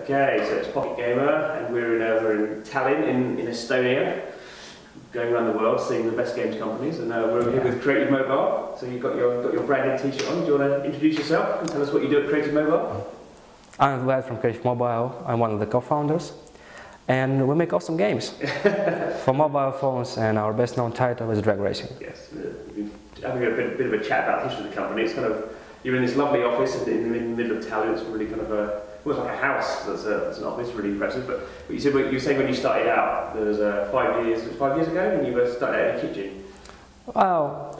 Okay, so it's Pocket Gamer, and we're in Tallinn, in Estonia, going around the world, seeing the best games companies, and we're here with Creative Mobile. So you've got your branded T-shirt on. Do you want to introduce yourself and tell us what you do at Creative Mobile? I'm Vlad from Creative Mobile. I'm one of the co-founders, and we make awesome games for mobile phones, and our best-known title is drag racing. Yes, we've been having a bit of a chat about the history of the company. It's kind of, you're in this lovely office in the middle of Tallinn. It's really kind of almost like a house. That's an office, really impressive. But you said when you started out, there was 5 years ago, when you started out in a kitchen. Well,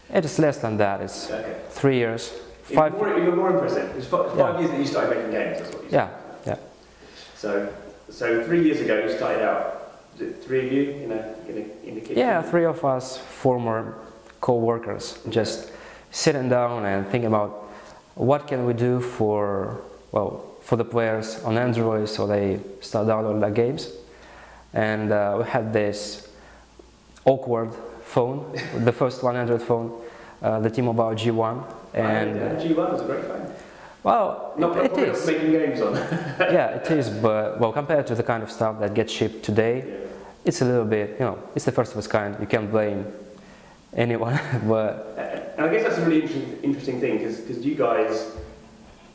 it is less than that. It's 3 years. Even more impressive. It's 5 years that you started making games. That's what you said. Yeah. So 3 years ago, you started out. Was it 3 of you in the kitchen? Yeah, 3 of us former co-workers, just sitting down and thinking about what can we do for the players on Android, so they start downloading their games. And we had this awkward phone, the first one Android phone, the T-Mobile G1. And G1 was a great phone. Well, it is. Making games on. Yeah, it is, but well, compared to the kind of stuff that gets shipped today, it's a little bit, it's the first of its kind. You can't blame anyone, but... And I guess that's a really interesting thing, because you guys,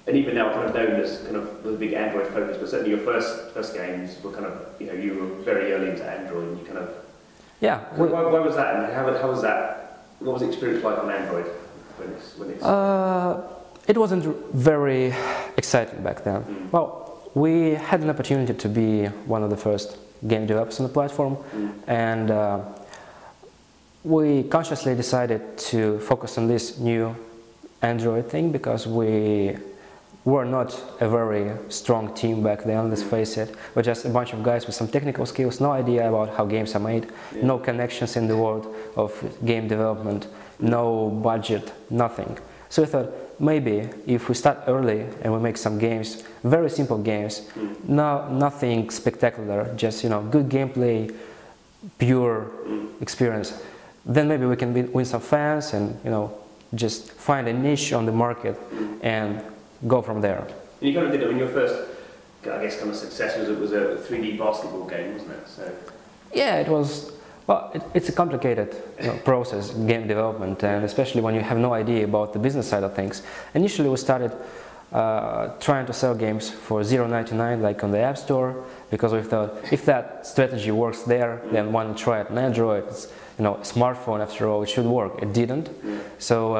and even now kind of known as kind of the big Android focus, but certainly your first games were kind of, you were very early into Android, and you kind of... Yeah. Why was that, and how was that, what was the experience like on Android when it's... It wasn't very exciting back then. Well, we had an opportunity to be one of the first game developers on the platform, and we consciously decided to focus on this new Android thing because we were not a very strong team back then, let's face it. We're just a bunch of guys with some technical skills, no idea about how games are made, no connections in the world of game development, no budget, nothing. So we thought, maybe if we start early and we make some games, very simple games, nothing spectacular, just good gameplay, pure experience, then maybe we can win some fans and just find a niche on the market and go from there. And you kind of did it when your first, I guess, kind of success was a 3D basketball game, wasn't it? So. Yeah, it was. Well, it's a complicated process, game development, and especially when you have no idea about the business side of things. Initially, we started trying to sell games for $0.99, like on the App Store, because we thought if that strategy works there, then why not try it on Android? It's, a smartphone, after all, it should work. It didn't. So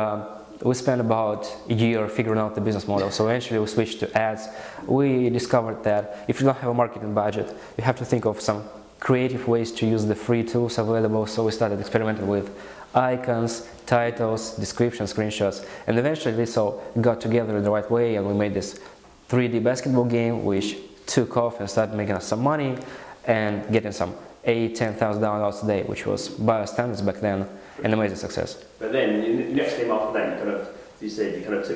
we spent about a year figuring out the business model. So eventually, we switched to ads. We discovered that if you don't have a marketing budget, you have to think of some creative ways to use the free tools available, so we started experimenting with icons, titles, descriptions, screenshots, and eventually this all got together in the right way, and we made this 3D basketball game which took off and started making us some money and getting some 8,000–10,000 downloads a day, which was by our standards back then an amazing success. But then the next game after that, you kind of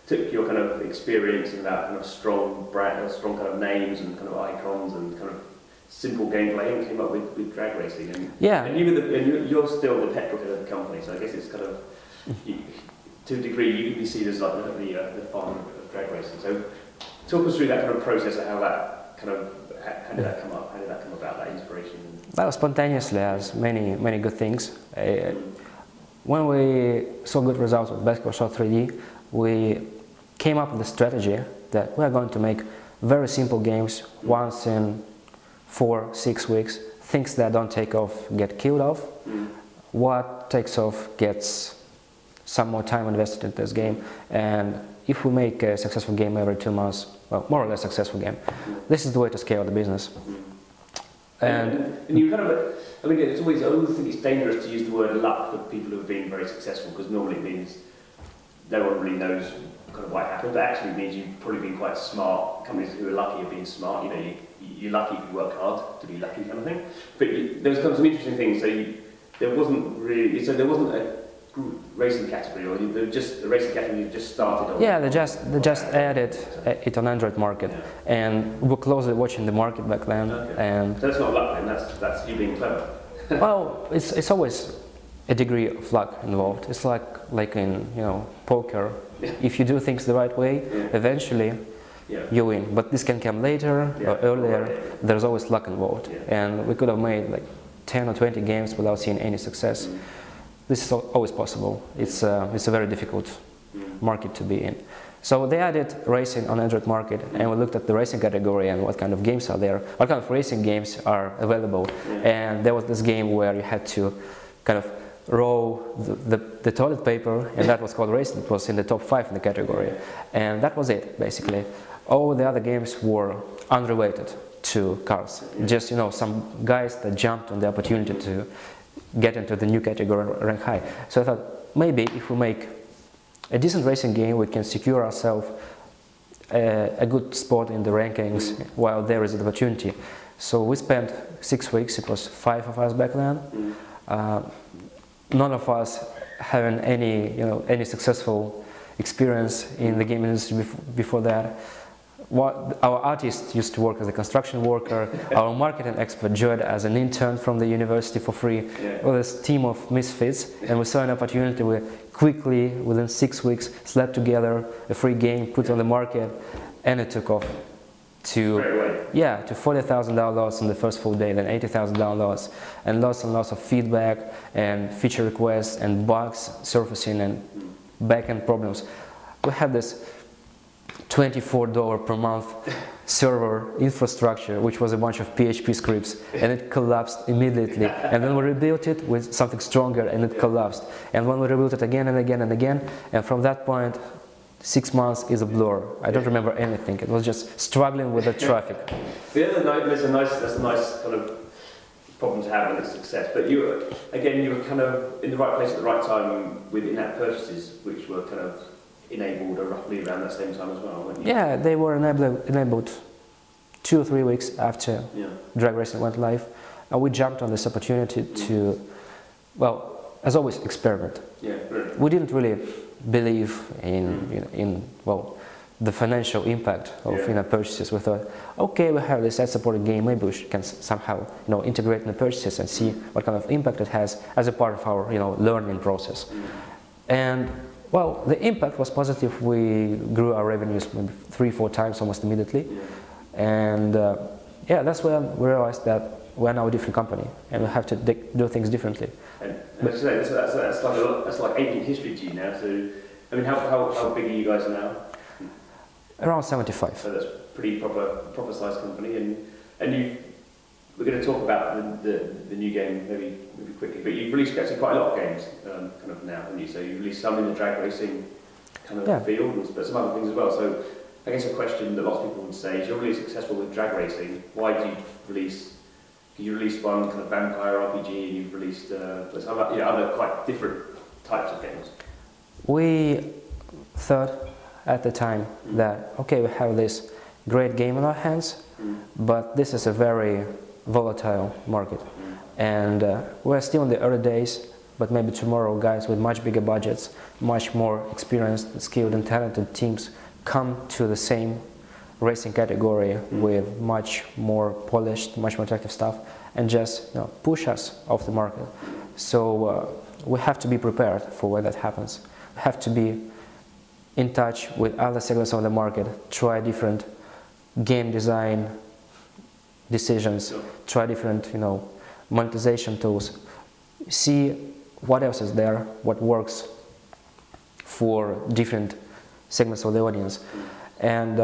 took your kind of experience and that kind of strong brand, strong kind of names and kind of icons and kind of simple gameplay and came up with drag racing, and you're still the petrol head of the company, so I guess it's kind of to a degree you could be seen as like the father of drag racing. So talk us through that kind of process of how that kind of how did that come up? How did that come about, that inspiration? Well, spontaneously, as many good things. When we saw good results with Basketball Shot 3D, we came up with a strategy that we are going to make very simple games once in 4–6 weeks. Things that don't take off get killed off. What takes off gets some more time invested in this game. And if we make a successful game every 2 months, well, more or less successful game, this is the way to scale the business. And you kind of, I mean, I always think it's dangerous to use the word luck for people who have been very successful, because normally it means no one really knows kind of what happened, but actually means you've probably been quite smart. Companies who are lucky are being smart. You're lucky if you work hard to be lucky, kind of thing. But there was kind of some interesting things. So there wasn't a racing category, or the racing category just started on. Yeah, they just added it on Android market, and we were closely watching the market back then. And so that's not luck, then. That's you being clever. Well, it's always a degree of luck involved. It's like in poker. If you do things the right way, eventually you win. But this can come later or earlier. There's always luck involved. And we could have made like 10 or 20 games without seeing any success. This is always possible. It's a very difficult market to be in. So they added racing on Android market, and we looked at the racing category and what kind of games are there, what kind of racing games are available. And there was this game where you had to kind of roll the toilet paper, and that was called racing. It was in the top 5 in the category, and that was it basically. All the other games were unrelated to cars, just some guys that jumped on the opportunity to get into the new category and rank high. So I thought maybe if we make a decent racing game, we can secure ourselves a good spot in the rankings while there is an opportunity. So we spent 6 weeks. It was 5 of us back then. None of us having any successful experience in the game industry before that. Our artist used to work as a construction worker. Our marketing expert joined as an intern from the university for free. Well, this team of misfits, and we saw an opportunity. We quickly, within 6 weeks, slapped together a free game, put it on the market, and it took off to $40,000 downloads in the first full day, then 80,000 downloads, and lots of feedback and feature requests and bugs surfacing and backend problems. We had this $24 per month server infrastructure, which was a bunch of PHP scripts, and it collapsed immediately. And then we rebuilt it with something stronger, and it collapsed. And when we rebuilt it again and again and again, and from that point, 6 months is a blur. I don't remember anything. It was just struggling with the traffic. That's a nice kind of problem to have when it's success. But you were kind of in the right place at the right time with in-app purchases, which were kind of enabled roughly around that same time as well, weren't you? Yeah, they were enabled 2 or 3 weeks after Drag Racing went live. And we jumped on this opportunity to, well, as always, experiment. We didn't really believe in the financial impact of in-app purchases. We thought, okay, we have this ad-supported game, maybe we can somehow integrate in the purchases and see what kind of impact it has as a part of our learning process. And well, the impact was positive. We grew our revenues maybe 3-4 times almost immediately. And that's when we realized that we're now a different company and we have to do things differently. And that's like ancient history to you now. So, I mean, how big are you guys now? Around 75. So that's pretty proper sized company. And we're going to talk about the new game maybe quickly, but you've released actually quite a lot of games kind of now, haven't you? So you've released some in the drag racing kind of field, but some other things as well. So I guess a question that lots of people would say is, you're really successful with drag racing. Why did you release one kind of vampire RPG, and you've released some other quite different types of games? We thought at the time that, okay, we have this great game in our hands, but this is a very volatile market. And we're still in the early days, but maybe tomorrow guys with much bigger budgets, much more experienced, skilled and talented teams come to the same racing category with much more polished, much more attractive stuff, and just push us off the market. So we have to be prepared for when that happens. We have to be in touch with other segments of the market, try different game design decisions, try different monetization tools, see what else is there, what works for different segments of the audience. And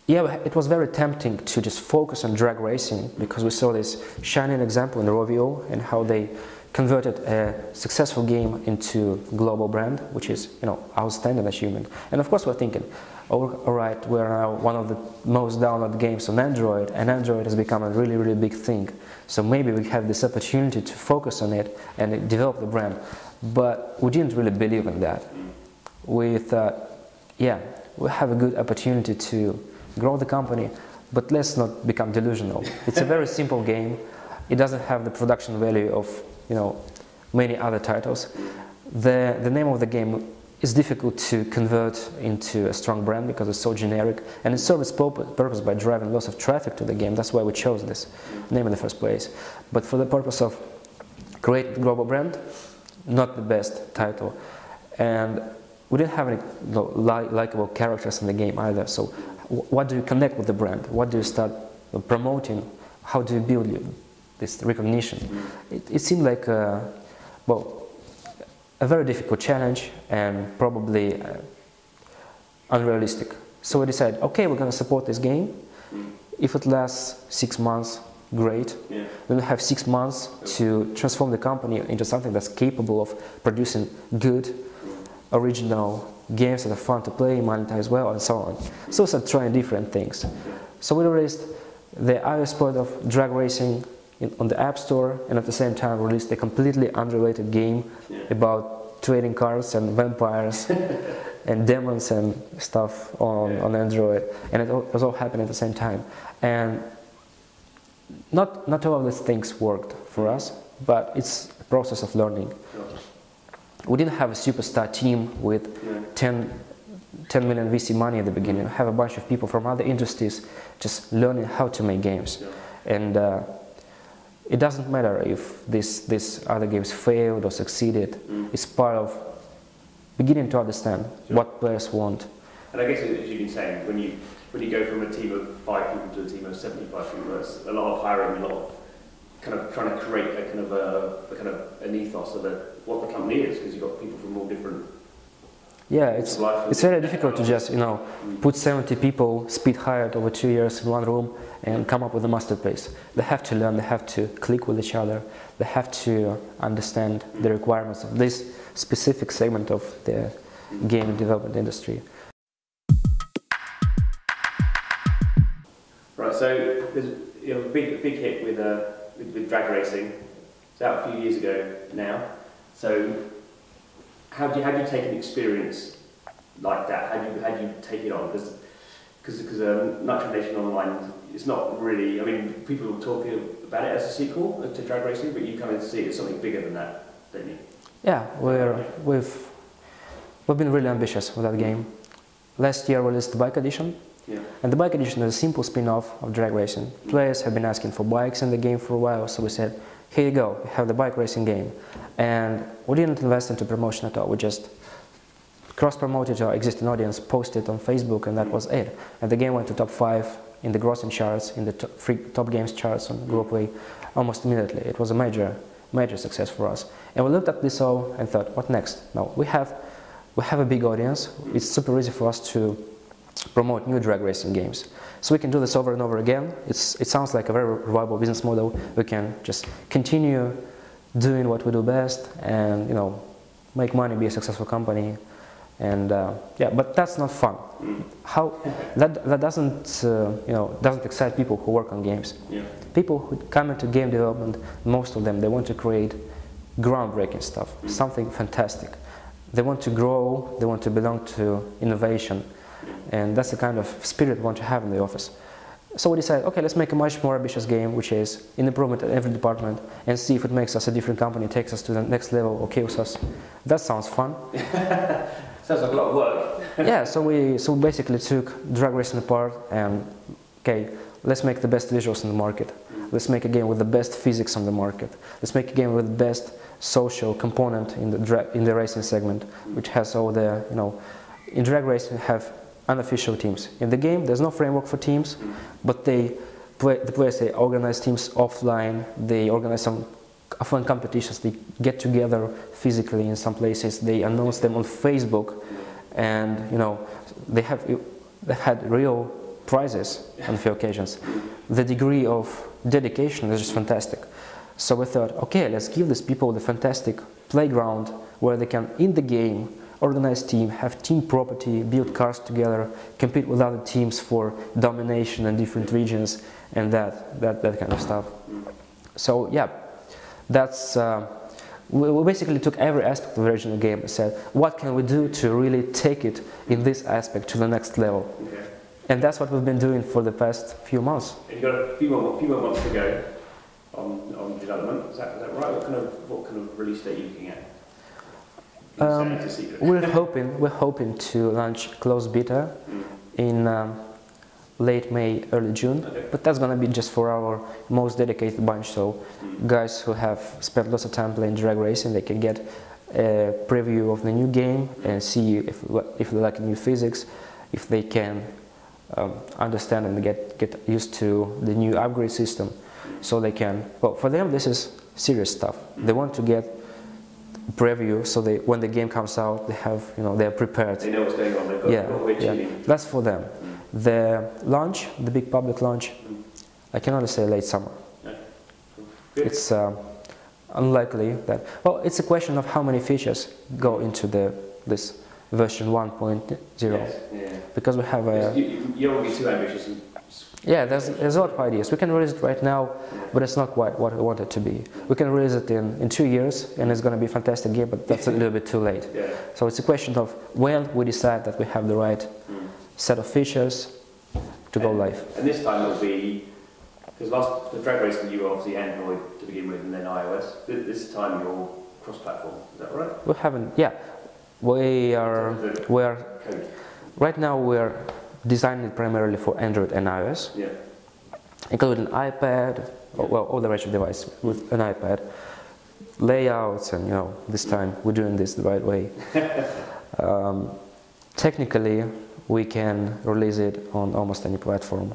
it was very tempting to just focus on drag racing, because we saw this shining example in Rovio and how they converted a successful game into global brand, which is outstanding achievement. And of course we're thinking, all right, we're now one of the most downloaded games on Android, and Android has become a really, really big thing. So maybe we have this opportunity to focus on it and develop the brand. But we didn't really believe in that. We thought, we have a good opportunity to grow the company, but let's not become delusional. It's a very simple game. It doesn't have the production value of many other titles. The name of the game is difficult to convert into a strong brand because it's so generic, and it serves its purpose by driving lots of traffic to the game. That's why we chose this name in the first place. But for the purpose of creating a global brand, not the best title. And we didn't have any likable characters in the game either. So what do you connect with the brand? What do you start promoting? How do you build this recognition? It seemed like, well, a very difficult challenge and probably unrealistic. So we decided, okay, we're going to support this game. If it lasts 6 months, great. Yeah. Then we have 6 months to transform the company into something that's capable of producing good, original games that are fun to play, monetize well, and so on. So we started trying different things. So we released the iOS port of drag racing on the App Store, and at the same time released a completely unrelated game about trading cards and vampires and demons and stuff on Android, and it was all happening at the same time. And not all of these things worked for us, but it's a process of learning. We didn't have a superstar team with 10 million VC money at the beginning. We have a bunch of people from other industries just learning how to make games. And it doesn't matter if these other games failed or succeeded. It's part of beginning to understand what players want. And I guess, as you've been saying, when you go from a team of 5 people to a team of 75 people, it's a lot of hiring, a lot of kind of trying to create a kind of an ethos of what the company is, because you've got people from all different. Yeah, it's very difficult to just put 70 people speed hired over 2 years in one room and come up with a masterpiece. They have to learn, they have to click with each other, they have to understand the requirements of this specific segment of the game development industry. Right, so there's a big hit with drag racing. It's out a few years ago now. So how do you take an experience like that? How do you take it on? Because Nitro Nation Online, it's not really. I mean, people will talk about it as a sequel to drag racing, but you kind of see it as something bigger than that, don't you? Yeah, we've been really ambitious with that game. Last year we released the bike edition. Yeah. And the bike edition is a simple spin-off of drag racing. Players have been asking for bikes in the game for a while, so we said, here you go, we have the bike racing game. And we didn't invest into promotion at all, we just cross-promoted our existing audience, posted on Facebook, and that was it. And the game went to top 5 in the grossing charts, in the top games charts on Groupway almost immediately. It was a major success for us. And we looked at this all and thought, what next? Now, we have a big audience, it's super easy for us to promote new drag racing games. So we can do this over and over again. It sounds like a very viable business model. We can just continue doing what we do best and make money, be a successful company. And yeah, but that's not fun. How that doesn't excite people who work on games. Yeah. People who come into game development, most of them, they want to create groundbreaking stuff, something fantastic. They want to grow, they want to belong to innovation. And that's the kind of spirit we want to have in the office. So we decided, okay, let's make a much more ambitious game, which is an improvement in every department, and see if it makes us a different company, takes us to the next level, or kills us. That sounds fun. Sounds like a lot of work. Yeah, so we basically took drag racing apart and, okay, let's make the best visuals in the market. Let's make a game with the best physics on the market. Let's make a game with the best social component in the racing segment, which has all the, in drag racing have unofficial teams. In the game, there's no framework for teams, but the players, they organize teams offline, they organize some fun competitions, they get together physically in some places, they announce them on Facebook, and they've had real prizes on a few occasions. The degree of dedication is just fantastic. So we thought, okay, let's give these people the fantastic playground where they can, in the game, organize team, have team property, build cars together, compete with other teams for domination in different regions, and that kind of stuff. So yeah, that's we basically took every aspect of the original game and said, what can we do to really take it in this aspect to the next level? Okay. And that's what we've been doing for the past few months. And you've got a few more months to go on development. Is that right? What kind of release date are you looking at? We're hoping to launch closed beta in late May, early June, but that's gonna be just for our most dedicated bunch. So guys who have spent lots of time playing drag racing, they can get a preview of the new game and see if they like new physics, if they can understand and get used to the new upgrade system, so they can. Well, for them this is serious stuff. They want to get preview, so they when the game comes out, they have they're prepared. They know what's going on. They've got That's for them. The launch, the big public launch, I can only say late summer. It's unlikely that. Well, it's a question of how many features go into this version 1.0. Yes, yeah. Because we have a. You don't want to be too ambitious. Yeah, there's a lot of ideas. We can release it right now, but it's not quite what we want it to be. We can release it in 2 years, and it's going to be a fantastic game, but that's a little bit too late. Yeah. So it's a question of when we decide that we have the right set of features to go live. And this time it'll be, because the drag racing you were obviously Android to begin with, and then iOS. This time you're cross-platform. Is that right? We haven't. Yeah, we're code. right now we're designing it primarily for Android and iOS, including iPad, well, all the range of devices with an iPad, layouts, and this time we're doing this the right way. Technically, we can release it on almost any platform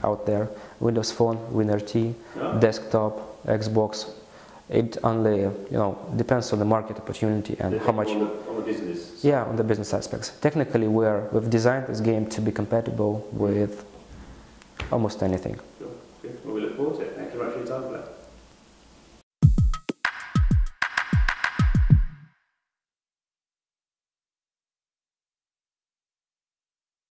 out there: Windows Phone, WinRT, desktop, Xbox. It only depends on the market opportunity and how much. On the business. Yeah, on the business aspects. Technically, we've designed this game to be compatible with almost anything. Cool. Good. Well, we look forward to it. Thank you very much for your time for that.